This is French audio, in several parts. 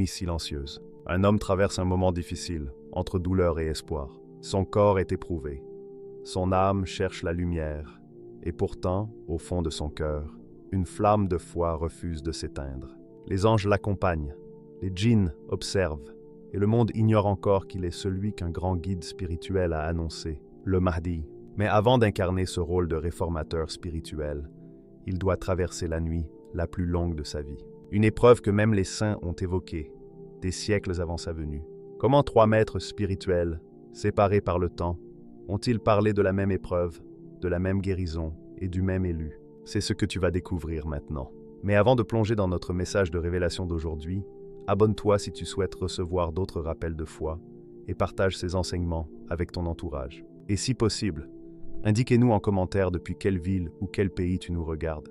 nuit silencieuse. Un homme traverse un moment difficile, entre douleur et espoir. Son corps est éprouvé. Son âme cherche la lumière. Et pourtant, au fond de son cœur, une flamme de foi refuse de s'éteindre. Les anges l'accompagnent, les djinns observent, et le monde ignore encore qu'il est celui qu'un grand guide spirituel a annoncé, le Mahdi. Mais avant d'incarner ce rôle de réformateur spirituel, il doit traverser la nuit la plus longue de sa vie. Une épreuve que même les saints ont évoquée, des siècles avant sa venue. Comment 3 maîtres spirituels, séparés par le temps, ont-ils parlé de la même épreuve, de la même guérison et du même élu? C'est ce que tu vas découvrir maintenant. Mais avant de plonger dans notre message de révélation d'aujourd'hui, abonne-toi si tu souhaites recevoir d'autres rappels de foi et partage ces enseignements avec ton entourage. Et si possible, indiquez-nous en commentaire depuis quelle ville ou quel pays tu nous regardes.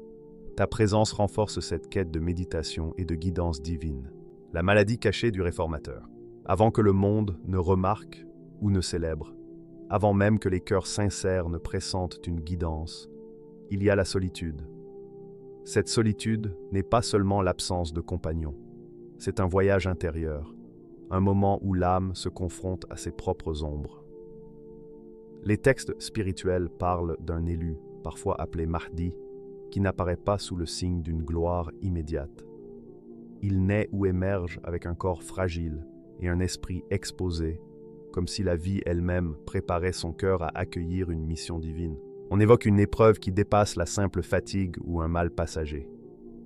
Ta présence renforce cette quête de méditation et de guidance divine. La maladie cachée du réformateur. Avant que le monde ne remarque ou ne célèbre, avant même que les cœurs sincères ne pressentent une guidance, il y a la solitude. Cette solitude n'est pas seulement l'absence de compagnons. C'est un voyage intérieur, un moment où l'âme se confronte à ses propres ombres. Les textes spirituels parlent d'un élu, parfois appelé Mahdi, qui n'apparaît pas sous le signe d'une gloire immédiate. Il naît ou émerge avec un corps fragile et un esprit exposé, comme si la vie elle-même préparait son cœur à accueillir une mission divine. On évoque une épreuve qui dépasse la simple fatigue ou un mal passager.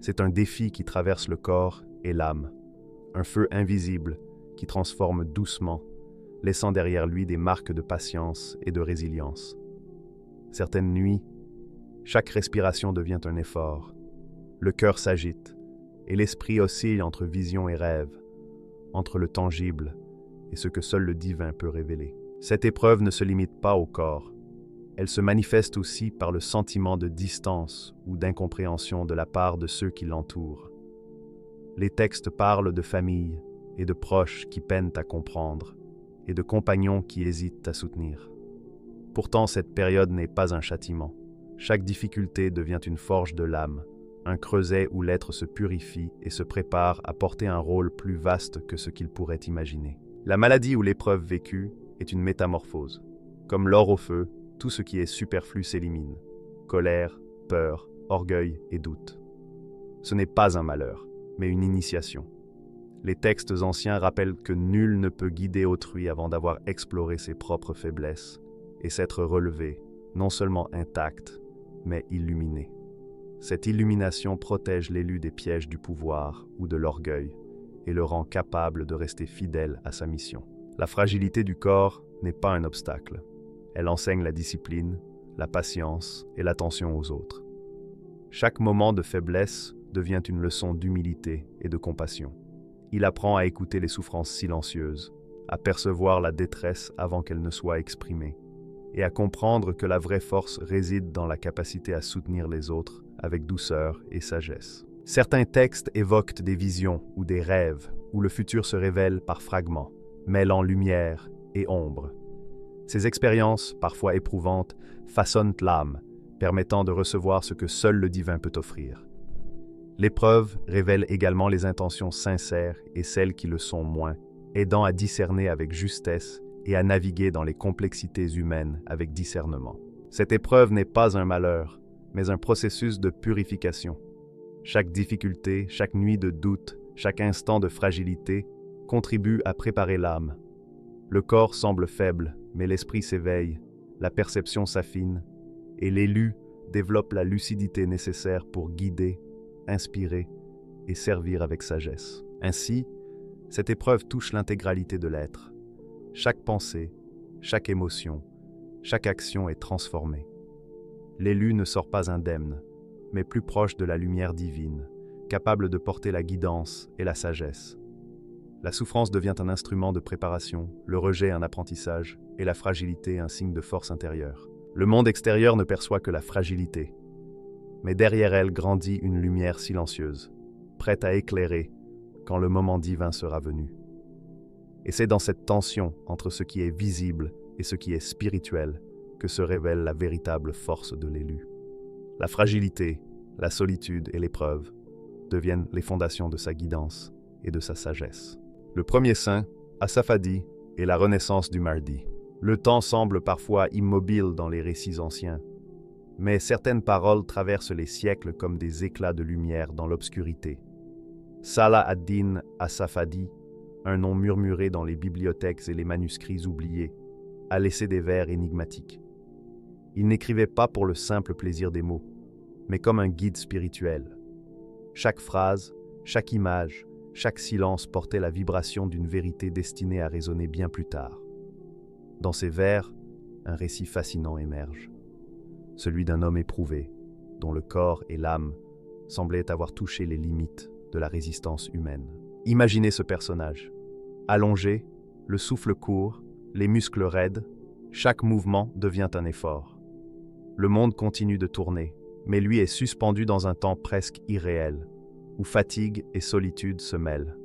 C'est un défi qui traverse le corps et l'âme, un feu invisible qui transforme doucement, laissant derrière lui des marques de patience et de résilience. Certaines nuits, chaque respiration devient un effort, le cœur s'agite, et l'esprit oscille entre vision et rêve, entre le tangible et ce que seul le divin peut révéler. Cette épreuve ne se limite pas au corps, elle se manifeste aussi par le sentiment de distance ou d'incompréhension de la part de ceux qui l'entourent. Les textes parlent de famille et de proches qui peinent à comprendre, et de compagnons qui hésitent à soutenir. Pourtant, cette période n'est pas un châtiment. Chaque difficulté devient une forge de l'âme, un creuset où l'être se purifie et se prépare à porter un rôle plus vaste que ce qu'il pourrait imaginer. La maladie ou l'épreuve vécue est une métamorphose. Comme l'or au feu, tout ce qui est superflu s'élimine. Colère, peur, orgueil et doute. Ce n'est pas un malheur, mais une initiation. Les textes anciens rappellent que nul ne peut guider autrui avant d'avoir exploré ses propres faiblesses et s'être relevé, non seulement intact, mais illuminé. Cette illumination protège l'élu des pièges du pouvoir ou de l'orgueil et le rend capable de rester fidèle à sa mission. La fragilité du corps n'est pas un obstacle. Elle enseigne la discipline, la patience et l'attention aux autres. Chaque moment de faiblesse devient une leçon d'humilité et de compassion. Il apprend à écouter les souffrances silencieuses, à percevoir la détresse avant qu'elle ne soit exprimée, et à comprendre que la vraie force réside dans la capacité à soutenir les autres avec douceur et sagesse. Certains textes évoquent des visions ou des rêves où le futur se révèle par fragments, mêlant lumière et ombre. Ces expériences, parfois éprouvantes, façonnent l'âme, permettant de recevoir ce que seul le divin peut offrir. L'épreuve révèle également les intentions sincères et celles qui le sont moins, aidant à discerner avec justesse et à naviguer dans les complexités humaines avec discernement. Cette épreuve n'est pas un malheur, mais un processus de purification. Chaque difficulté, chaque nuit de doute, chaque instant de fragilité contribue à préparer l'âme. Le corps semble faible, mais l'esprit s'éveille, la perception s'affine, et l'élu développe la lucidité nécessaire pour guider, inspirer et servir avec sagesse. Ainsi, cette épreuve touche l'intégralité de l'être. Chaque pensée, chaque émotion, chaque action est transformée. L'élu ne sort pas indemne, mais plus proche de la lumière divine, capable de porter la guidance et la sagesse. La souffrance devient un instrument de préparation, le rejet un apprentissage et la fragilité un signe de force intérieure. Le monde extérieur ne perçoit que la fragilité, mais derrière elle grandit une lumière silencieuse, prête à éclairer quand le moment divin sera venu. Et c'est dans cette tension entre ce qui est visible et ce qui est spirituel que se révèle la véritable force de l'élu. La fragilité, la solitude et l'épreuve deviennent les fondations de sa guidance et de sa sagesse. Le premier saint, As-Safadi, est la renaissance du Mahdi. Le temps semble parfois immobile dans les récits anciens, mais certaines paroles traversent les siècles comme des éclats de lumière dans l'obscurité. Salah ad-Din As-Safadi, un nom murmuré dans les bibliothèques et les manuscrits oubliés, a laissé des vers énigmatiques. Il n'écrivait pas pour le simple plaisir des mots, mais comme un guide spirituel. Chaque phrase, chaque image, chaque silence portait la vibration d'une vérité destinée à résonner bien plus tard. Dans ces vers, un récit fascinant émerge. Celui d'un homme éprouvé, dont le corps et l'âme semblaient avoir touché les limites de la résistance humaine. Imaginez ce personnage. Allongé, le souffle court, les muscles raides, chaque mouvement devient un effort. Le monde continue de tourner, mais lui est suspendu dans un temps presque irréel, où fatigue et solitude se mêlent.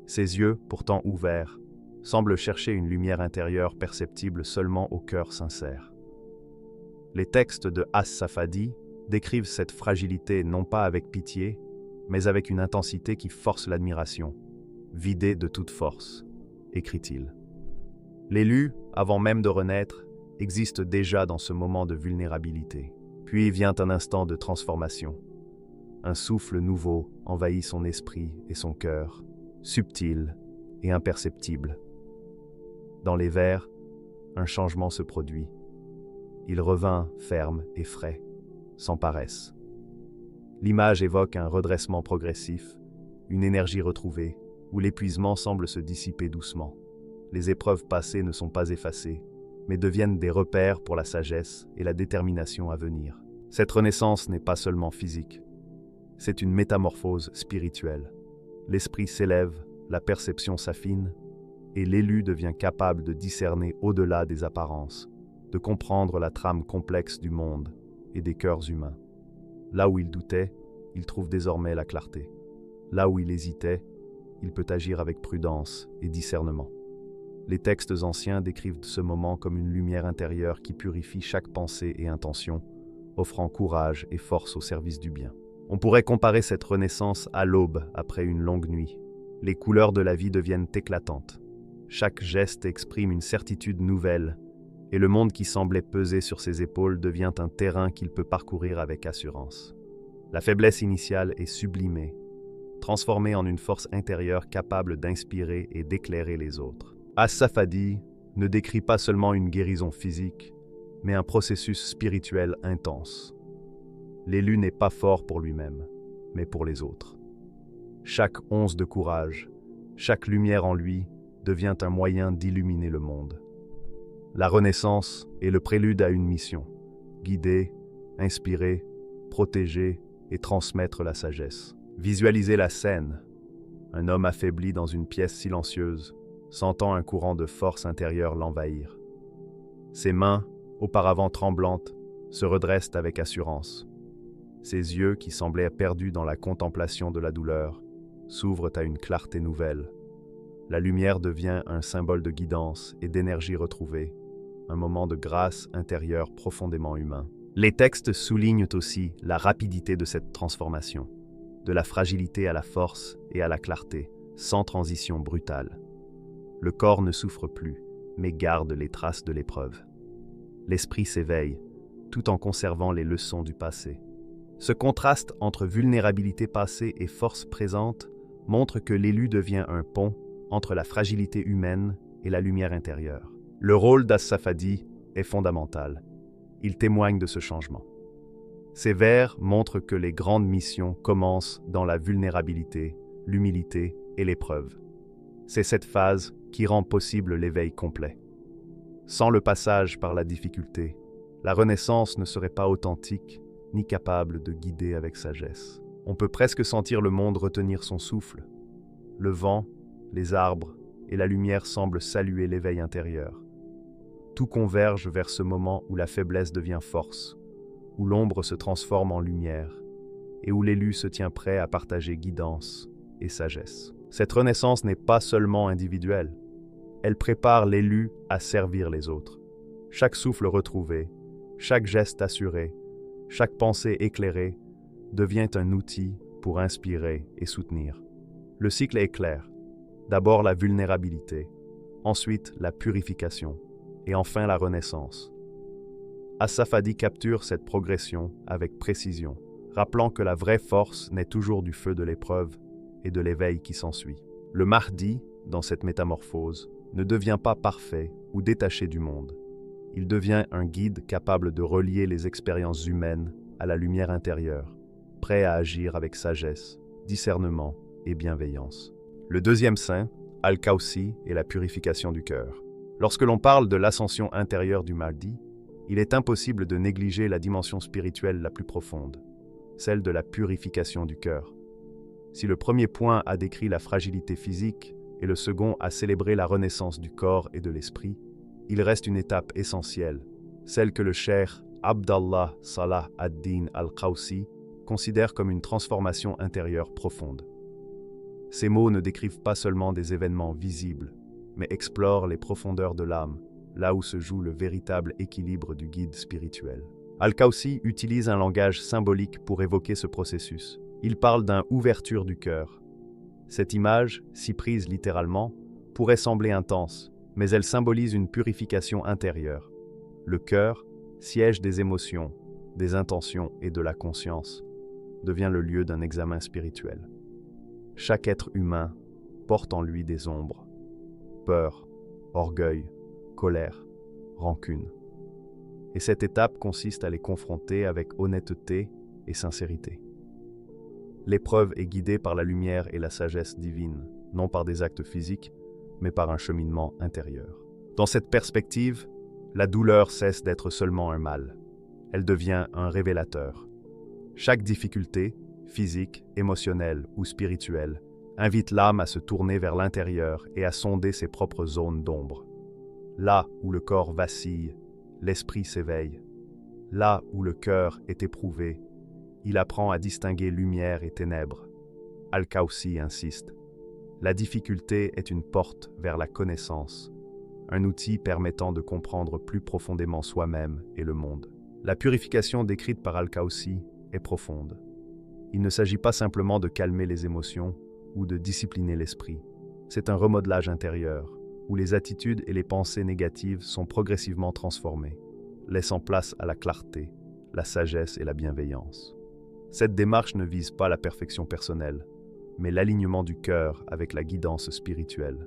Ses yeux, pourtant ouverts, semblent chercher une lumière intérieure perceptible seulement au cœur sincère. Les textes de As-Safadi décrivent cette fragilité non pas avec pitié, mais avec une intensité qui force l'admiration. Vidé de toute force, écrit-il. L'élu, avant même de renaître, existe déjà dans ce moment de vulnérabilité. Puis vient un instant de transformation. Un souffle nouveau envahit son esprit et son cœur, subtil et imperceptible. Dans les vers, un changement se produit. Il revint ferme et frais, sans paresse. L'image évoque un redressement progressif, une énergie retrouvée, où l'épuisement semble se dissiper doucement. Les épreuves passées ne sont pas effacées, mais deviennent des repères pour la sagesse et la détermination à venir. Cette renaissance n'est pas seulement physique, c'est une métamorphose spirituelle. L'esprit s'élève, la perception s'affine, et l'élu devient capable de discerner au-delà des apparences, de comprendre la trame complexe du monde et des cœurs humains. Là où il doutait, il trouve désormais la clarté. Là où il hésitait, il peut agir avec prudence et discernement. Les textes anciens décrivent ce moment comme une lumière intérieure qui purifie chaque pensée et intention, offrant courage et force au service du bien. On pourrait comparer cette renaissance à l'aube après une longue nuit. Les couleurs de la vie deviennent éclatantes. Chaque geste exprime une certitude nouvelle, et le monde qui semblait peser sur ses épaules devient un terrain qu'il peut parcourir avec assurance. La faiblesse initiale est sublimée, transformée en une force intérieure capable d'inspirer et d'éclairer les autres. As-Safadi ne décrit pas seulement une guérison physique, mais un processus spirituel intense. L'élu n'est pas fort pour lui-même, mais pour les autres. Chaque once de courage, chaque lumière en lui devient un moyen d'illuminer le monde. La renaissance est le prélude à une mission, guider, inspirer, protéger et transmettre la sagesse. Visualisez la scène, un homme affaibli dans une pièce silencieuse, sentant un courant de force intérieure l'envahir. Ses mains, auparavant tremblantes, se redressent avec assurance. Ses yeux, qui semblaient perdus dans la contemplation de la douleur, s'ouvrent à une clarté nouvelle. La lumière devient un symbole de guidance et d'énergie retrouvée, un moment de grâce intérieure profondément humain. Les textes soulignent aussi la rapidité de cette transformation, de la fragilité à la force et à la clarté, sans transition brutale. Le corps ne souffre plus, mais garde les traces de l'épreuve. L'esprit s'éveille, tout en conservant les leçons du passé. Ce contraste entre vulnérabilité passée et force présente montre que l'élu devient un pont entre la fragilité humaine et la lumière intérieure. Le rôle d'As-Safadi est fondamental. Il témoigne de ce changement. Ces vers montrent que les grandes missions commencent dans la vulnérabilité, l'humilité et l'épreuve. C'est cette phase qui rend possible l'éveil complet. Sans le passage par la difficulté, la renaissance ne serait pas authentique ni capable de guider avec sagesse. On peut presque sentir le monde retenir son souffle. Le vent, les arbres et la lumière semblent saluer l'éveil intérieur. Tout converge vers ce moment où la faiblesse devient force, où l'ombre se transforme en lumière et où l'élu se tient prêt à partager guidance et sagesse. Cette renaissance n'est pas seulement individuelle, elle prépare l'élu à servir les autres. Chaque souffle retrouvé, chaque geste assuré, chaque pensée éclairée devient un outil pour inspirer et soutenir. Le cycle est clair. D'abord la vulnérabilité, ensuite la purification, et enfin la renaissance. As-Safadi capture cette progression avec précision, rappelant que la vraie force naît toujours du feu de l'épreuve et de l'éveil qui s'ensuit. Le Mahdi, dans cette métamorphose, ne devient pas parfait ou détaché du monde. Il devient un guide capable de relier les expériences humaines à la lumière intérieure, prêt à agir avec sagesse, discernement et bienveillance. Le deuxième saint, Al-Kawsi, est la purification du cœur. Lorsque l'on parle de l'ascension intérieure du Mahdi, il est impossible de négliger la dimension spirituelle la plus profonde, celle de la purification du cœur. Si le premier point a décrit la fragilité physique et le second a célébré la renaissance du corps et de l'esprit, il reste une étape essentielle, celle que le cheikh Abdallah Salah ad-Din al-Kawsi considère comme une transformation intérieure profonde. Ces mots ne décrivent pas seulement des événements visibles, mais explorent les profondeurs de l'âme, là où se joue le véritable équilibre du guide spirituel. Al-Kawsi utilise un langage symbolique pour évoquer ce processus. Il parle d'une ouverture du cœur. Cette image, si prise littéralement, pourrait sembler intense, mais elle symbolise une purification intérieure. Le cœur, siège des émotions, des intentions et de la conscience, devient le lieu d'un examen spirituel. Chaque être humain porte en lui des ombres, peur, orgueil, colère, rancune. Et cette étape consiste à les confronter avec honnêteté et sincérité. L'épreuve est guidée par la lumière et la sagesse divine, non par des actes physiques, mais par un cheminement intérieur. Dans cette perspective, la douleur cesse d'être seulement un mal. Elle devient un révélateur. Chaque difficulté, physique, émotionnelle ou spirituelle, invite l'âme à se tourner vers l'intérieur et à sonder ses propres zones d'ombre. Là où le corps vacille, l'esprit s'éveille. Là où le cœur est éprouvé, il apprend à distinguer lumière et ténèbres. Al-Kawsi insiste. La difficulté est une porte vers la connaissance, un outil permettant de comprendre plus profondément soi-même et le monde. La purification décrite par Al-Kawsi est profonde. Il ne s'agit pas simplement de calmer les émotions ou de discipliner l'esprit. C'est un remodelage intérieur, où les attitudes et les pensées négatives sont progressivement transformées, laissant place à la clarté, la sagesse et la bienveillance. Cette démarche ne vise pas la perfection personnelle, mais l'alignement du cœur avec la guidance spirituelle,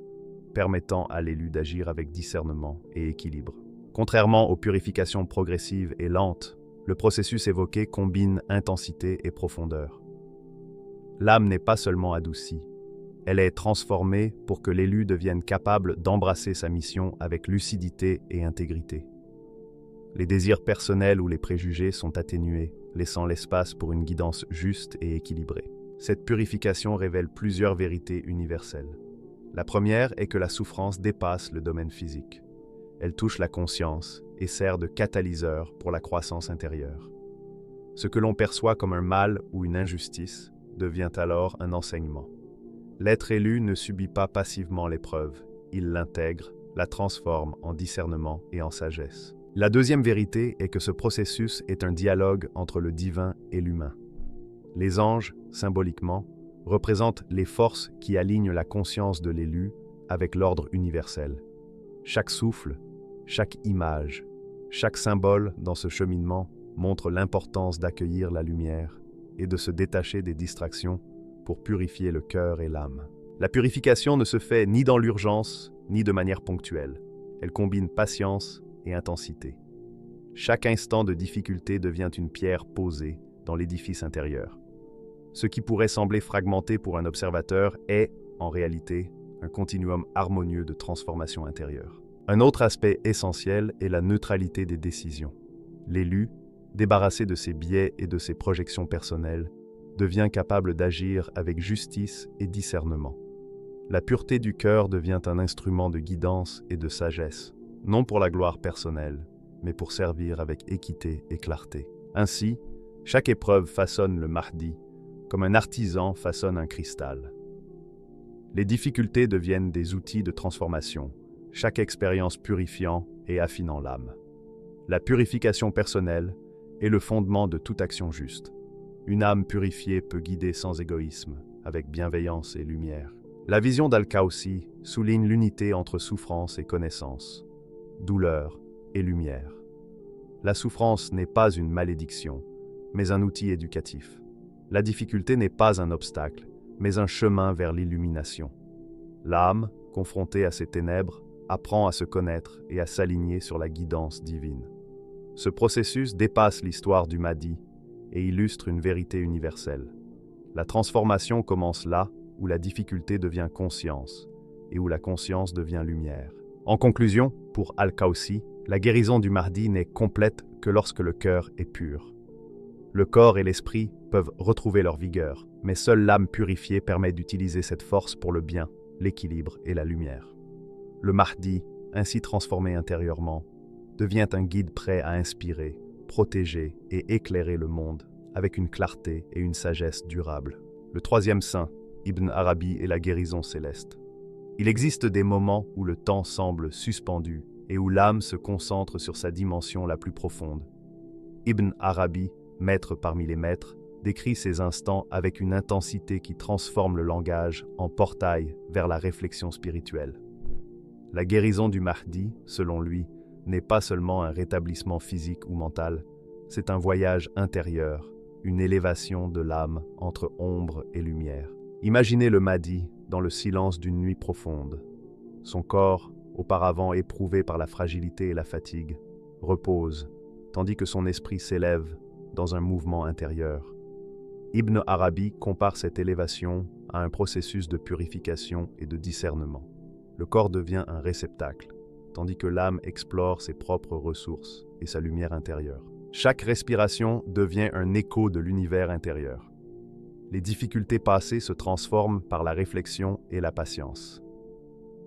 permettant à l'élu d'agir avec discernement et équilibre. Contrairement aux purifications progressives et lentes, le processus évoqué combine intensité et profondeur. L'âme n'est pas seulement adoucie, elle est transformée pour que l'élu devienne capable d'embrasser sa mission avec lucidité et intégrité. Les désirs personnels ou les préjugés sont atténués, laissant l'espace pour une guidance juste et équilibrée. Cette purification révèle plusieurs vérités universelles. La première est que la souffrance dépasse le domaine physique. Elle touche la conscience et sert de catalyseur pour la croissance intérieure. Ce que l'on perçoit comme un mal ou une injustice devient alors un enseignement. L'être élu ne subit pas passivement l'épreuve, il l'intègre, la transforme en discernement et en sagesse. La deuxième vérité est que ce processus est un dialogue entre le divin et l'humain. Les anges, symboliquement, représentent les forces qui alignent la conscience de l'élu avec l'ordre universel. Chaque souffle, chaque image, chaque symbole dans ce cheminement montre l'importance d'accueillir la lumière et de se détacher des distractions pour purifier le cœur et l'âme. La purification ne se fait ni dans l'urgence, ni de manière ponctuelle. Elle combine patience et intensité. Chaque instant de difficulté devient une pierre posée dans l'édifice intérieur. Ce qui pourrait sembler fragmenté pour un observateur est, en réalité, un continuum harmonieux de transformation intérieure. Un autre aspect essentiel est la neutralité des décisions. L'élu, débarrassé de ses biais et de ses projections personnelles, devient capable d'agir avec justice et discernement. La pureté du cœur devient un instrument de guidance et de sagesse, non pour la gloire personnelle, mais pour servir avec équité et clarté. Ainsi, chaque épreuve façonne le Mahdi, comme un artisan façonne un cristal. Les difficultés deviennent des outils de transformation, chaque expérience purifiant et affinant l'âme. La purification personnelle est le fondement de toute action juste. Une âme purifiée peut guider sans égoïsme, avec bienveillance et lumière. La vision d'Al-Kawsi souligne l'unité entre souffrance et connaissance, douleur et lumière. La souffrance n'est pas une malédiction, mais un outil éducatif. La difficulté n'est pas un obstacle, mais un chemin vers l'illumination. L'âme, confrontée à ces ténèbres, apprend à se connaître et à s'aligner sur la guidance divine. Ce processus dépasse l'histoire du Mahdi et illustre une vérité universelle. La transformation commence là où la difficulté devient conscience et où la conscience devient lumière. En conclusion, pour Al-Kawsi, la guérison du Mahdi n'est complète que lorsque le cœur est pur. Le corps et l'esprit peuvent retrouver leur vigueur, mais seule l'âme purifiée permet d'utiliser cette force pour le bien, l'équilibre et la lumière. Le Mahdi, ainsi transformé intérieurement, devient un guide prêt à inspirer, protéger et éclairer le monde avec une clarté et une sagesse durables. Le troisième saint, Ibn Arabi, et la guérison céleste. Il existe des moments où le temps semble suspendu et où l'âme se concentre sur sa dimension la plus profonde. Ibn Arabi, maître parmi les maîtres, décrit ces instants avec une intensité qui transforme le langage en portail vers la réflexion spirituelle. La guérison du Mahdi, selon lui, n'est pas seulement un rétablissement physique ou mental, c'est un voyage intérieur, une élévation de l'âme entre ombre et lumière. Imaginez le Mahdi dans le silence d'une nuit profonde. Son corps, auparavant éprouvé par la fragilité et la fatigue, repose, tandis que son esprit s'élève dans un mouvement intérieur. Ibn Arabi compare cette élévation à un processus de purification et de discernement. Le corps devient un réceptacle, tandis que l'âme explore ses propres ressources et sa lumière intérieure. Chaque respiration devient un écho de l'univers intérieur. Les difficultés passées se transforment par la réflexion et la patience.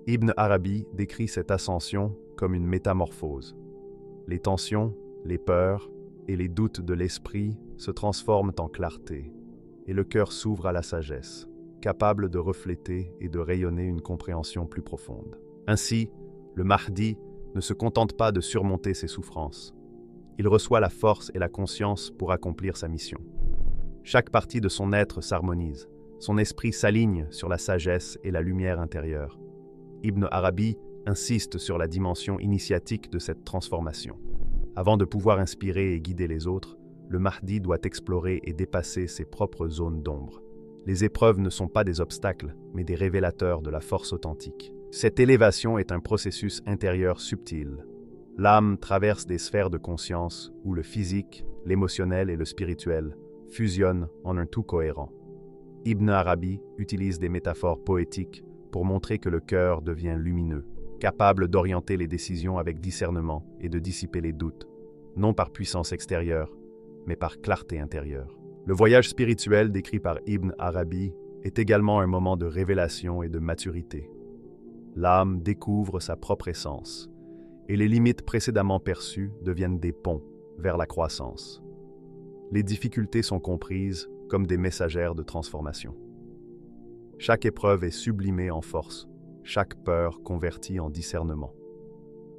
Ibn Arabi décrit cette ascension comme une métamorphose. Les tensions, les peurs et les doutes de l'esprit se transforment en clarté, et le cœur s'ouvre à la sagesse, capable de refléter et de rayonner une compréhension plus profonde. Ainsi, le Mahdi ne se contente pas de surmonter ses souffrances. Il reçoit la force et la conscience pour accomplir sa mission. Chaque partie de son être s'harmonise, son esprit s'aligne sur la sagesse et la lumière intérieure. Ibn Arabi insiste sur la dimension initiatique de cette transformation. Avant de pouvoir inspirer et guider les autres, le Mahdi doit explorer et dépasser ses propres zones d'ombre. Les épreuves ne sont pas des obstacles, mais des révélateurs de la force authentique. Cette élévation est un processus intérieur subtil. L'âme traverse des sphères de conscience où le physique, l'émotionnel et le spirituel fusionnent en un tout cohérent. Ibn Arabi utilise des métaphores poétiques pour montrer que le cœur devient lumineux, capable d'orienter les décisions avec discernement et de dissiper les doutes, non par puissance extérieure, mais par clarté intérieure. Le voyage spirituel décrit par Ibn Arabi est également un moment de révélation et de maturité. L'âme découvre sa propre essence, et les limites précédemment perçues deviennent des ponts vers la croissance. Les difficultés sont comprises comme des messagères de transformation. Chaque épreuve est sublimée en force, chaque peur convertie en discernement.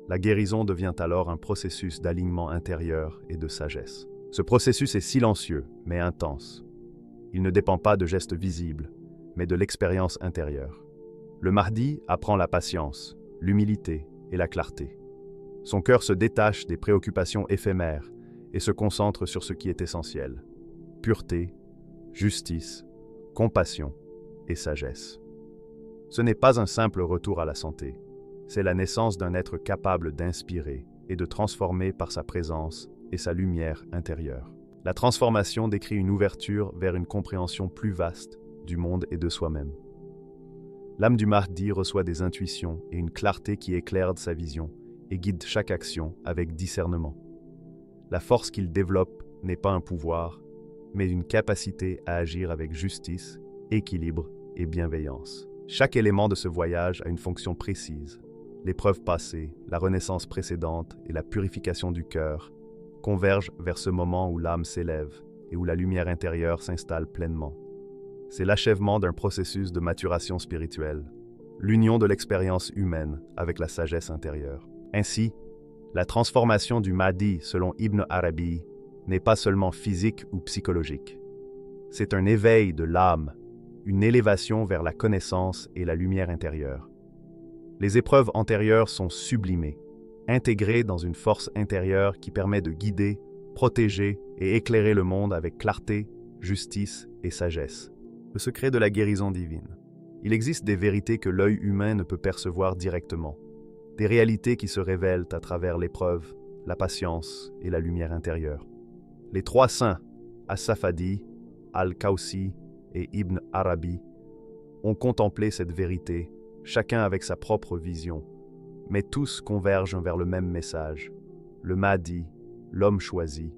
La guérison devient alors un processus d'alignement intérieur et de sagesse. Ce processus est silencieux, mais intense. Il ne dépend pas de gestes visibles, mais de l'expérience intérieure. Le Mahdi apprend la patience, l'humilité et la clarté. Son cœur se détache des préoccupations éphémères et se concentre sur ce qui est essentiel: pureté, justice, compassion et sagesse. Ce n'est pas un simple retour à la santé, c'est la naissance d'un être capable d'inspirer et de transformer par sa présence et sa lumière intérieure. La transformation décrit une ouverture vers une compréhension plus vaste du monde et de soi-même. L'âme du Mahdi reçoit des intuitions et une clarté qui éclairent sa vision et guide chaque action avec discernement. La force qu'il développe n'est pas un pouvoir, mais une capacité à agir avec justice, équilibre et bienveillance. Chaque élément de ce voyage a une fonction précise. L'épreuve passée, la renaissance précédente et la purification du cœur convergent vers ce moment où l'âme s'élève et où la lumière intérieure s'installe pleinement. C'est l'achèvement d'un processus de maturation spirituelle, l'union de l'expérience humaine avec la sagesse intérieure. Ainsi, la transformation du Mahdi, selon Ibn Arabi, n'est pas seulement physique ou psychologique. C'est un éveil de l'âme, une élévation vers la connaissance et la lumière intérieure. Les épreuves antérieures sont sublimées, intégrées dans une force intérieure qui permet de guider, protéger et éclairer le monde avec clarté, justice et sagesse. Le secret de la guérison divine. Il existe des vérités que l'œil humain ne peut percevoir directement, des réalités qui se révèlent à travers l'épreuve, la patience et la lumière intérieure. Les trois saints, As-Safadi, Al-Kawsi et Ibn Arabi, ont contemplé cette vérité, chacun avec sa propre vision, mais tous convergent vers le même message. Le Mahdi, l'homme choisi,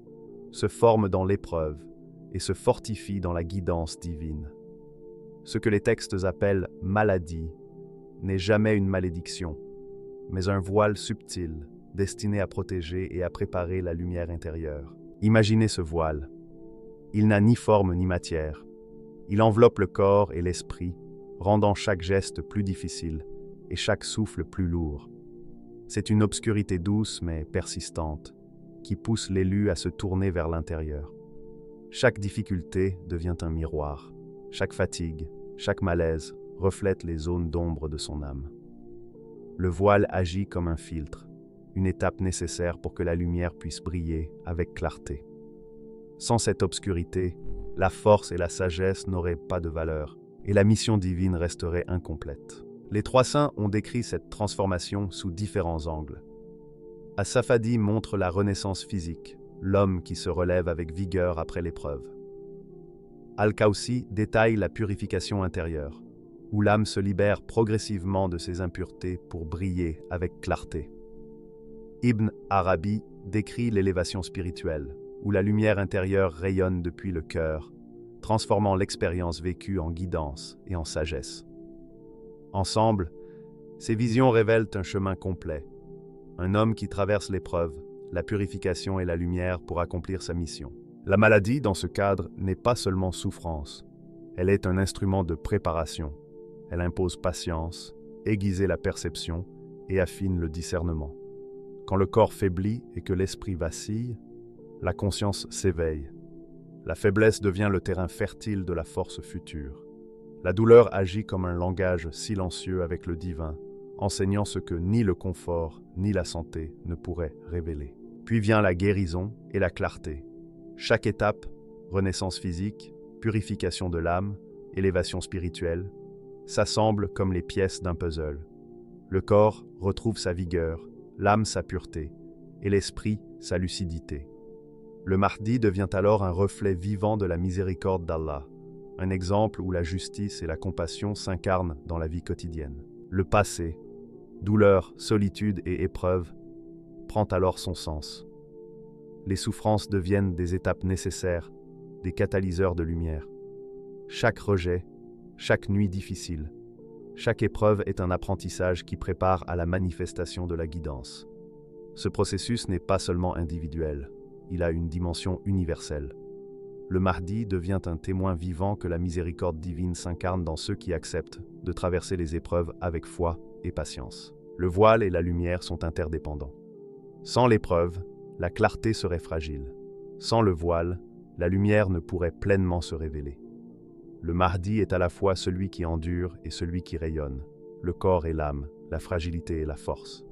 se forme dans l'épreuve et se fortifie dans la guidance divine. Ce que les textes appellent maladie n'est jamais une malédiction, mais un voile subtil destiné à protéger et à préparer la lumière intérieure. Imaginez ce voile. Il n'a ni forme ni matière. Il enveloppe le corps et l'esprit, rendant chaque geste plus difficile et chaque souffle plus lourd. C'est une obscurité douce mais persistante qui pousse l'élu à se tourner vers l'intérieur. Chaque difficulté devient un miroir. Chaque fatigue, chaque malaise reflète les zones d'ombre de son âme. Le voile agit comme un filtre, une étape nécessaire pour que la lumière puisse briller avec clarté. Sans cette obscurité, la force et la sagesse n'auraient pas de valeur, et la mission divine resterait incomplète. Les trois saints ont décrit cette transformation sous différents angles. As-Safadi montre la renaissance physique, l'homme qui se relève avec vigueur après l'épreuve. Al-Kawsi détaille la purification intérieure, où l'âme se libère progressivement de ses impuretés pour briller avec clarté. Ibn Arabi décrit l'élévation spirituelle, où la lumière intérieure rayonne depuis le cœur, transformant l'expérience vécue en guidance et en sagesse. Ensemble, ces visions révèlent un chemin complet, un homme qui traverse l'épreuve, la purification et la lumière pour accomplir sa mission. La maladie, dans ce cadre, n'est pas seulement souffrance, elle est un instrument de préparation. Elle impose patience, aiguise la perception et affine le discernement. Quand le corps faiblit et que l'esprit vacille, la conscience s'éveille. La faiblesse devient le terrain fertile de la force future. La douleur agit comme un langage silencieux avec le divin, enseignant ce que ni le confort ni la santé ne pourraient révéler. Puis vient la guérison et la clarté. Chaque étape, renaissance physique, purification de l'âme, élévation spirituelle, s'assemblent comme les pièces d'un puzzle. Le corps retrouve sa vigueur, l'âme sa pureté, et l'esprit sa lucidité. Le Mahdi devient alors un reflet vivant de la miséricorde d'Allah, un exemple où la justice et la compassion s'incarnent dans la vie quotidienne. Le passé, douleur, solitude et épreuve, prend alors son sens. Les souffrances deviennent des étapes nécessaires, des catalyseurs de lumière. Chaque rejet, chaque nuit difficile, chaque épreuve est un apprentissage qui prépare à la manifestation de la guidance. Ce processus n'est pas seulement individuel, il a une dimension universelle. Le Mahdi devient un témoin vivant que la miséricorde divine s'incarne dans ceux qui acceptent de traverser les épreuves avec foi et patience. Le voile et la lumière sont interdépendants. Sans l'épreuve, la clarté serait fragile. Sans le voile, la lumière ne pourrait pleinement se révéler. Le Mahdi est à la fois celui qui endure et celui qui rayonne, le corps et l'âme, la fragilité et la force.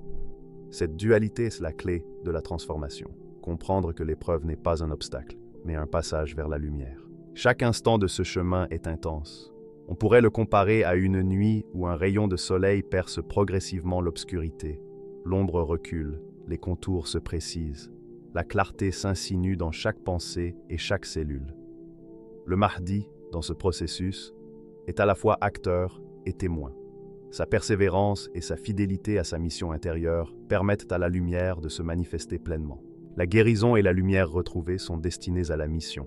Cette dualité est la clé de la transformation. Comprendre que l'épreuve n'est pas un obstacle, mais un passage vers la lumière. Chaque instant de ce chemin est intense. On pourrait le comparer à une nuit où un rayon de soleil perce progressivement l'obscurité. L'ombre recule, les contours se précisent. La clarté s'insinue dans chaque pensée et chaque cellule. Le Mahdi, dans ce processus, est à la fois acteur et témoin. Sa persévérance et sa fidélité à sa mission intérieure permettent à la lumière de se manifester pleinement. La guérison et la lumière retrouvée sont destinées à la mission,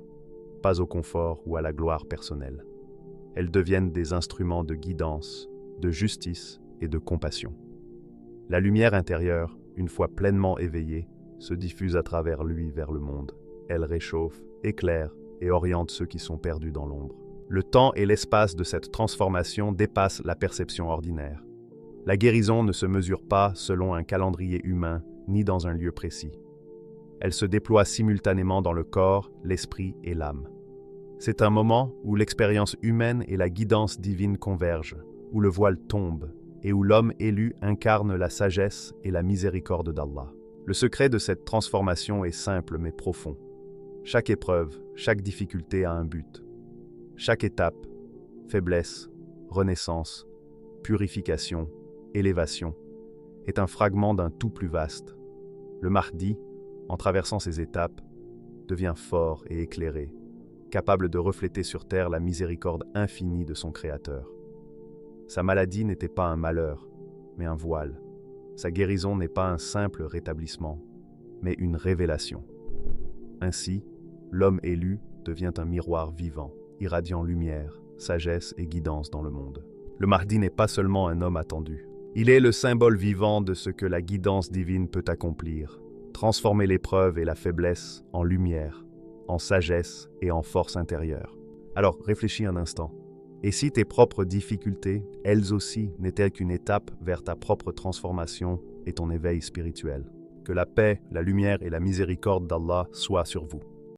pas au confort ou à la gloire personnelle. Elles deviennent des instruments de guidance, de justice et de compassion. La lumière intérieure, une fois pleinement éveillée, se diffuse à travers lui vers le monde. Elle réchauffe, éclaire et oriente ceux qui sont perdus dans l'ombre. Le temps et l'espace de cette transformation dépassent la perception ordinaire. La guérison ne se mesure pas selon un calendrier humain ni dans un lieu précis. Elle se déploie simultanément dans le corps, l'esprit et l'âme. C'est un moment où l'expérience humaine et la guidance divine convergent, où le voile tombe et où l'homme élu incarne la sagesse et la miséricorde d'Allah. Le secret de cette transformation est simple mais profond. Chaque épreuve, chaque difficulté a un but. Chaque étape, faiblesse, renaissance, purification, élévation, est un fragment d'un tout plus vaste. Le Mahdi, en traversant ces étapes, devient fort et éclairé, capable de refléter sur terre la miséricorde infinie de son Créateur. Sa maladie n'était pas un malheur, mais un voile. Sa guérison n'est pas un simple rétablissement, mais une révélation. Ainsi, l'homme élu devient un miroir vivant, irradiant lumière, sagesse et guidance dans le monde. Le Mahdi n'est pas seulement un homme attendu. Il est le symbole vivant de ce que la guidance divine peut accomplir, transformer l'épreuve et la faiblesse en lumière, en sagesse et en force intérieure. Alors réfléchis un instant. Et si tes propres difficultés, elles aussi, n'étaient qu'une étape vers ta propre transformation et ton éveil spirituel? Que la paix, la lumière et la miséricorde d'Allah soient sur vous.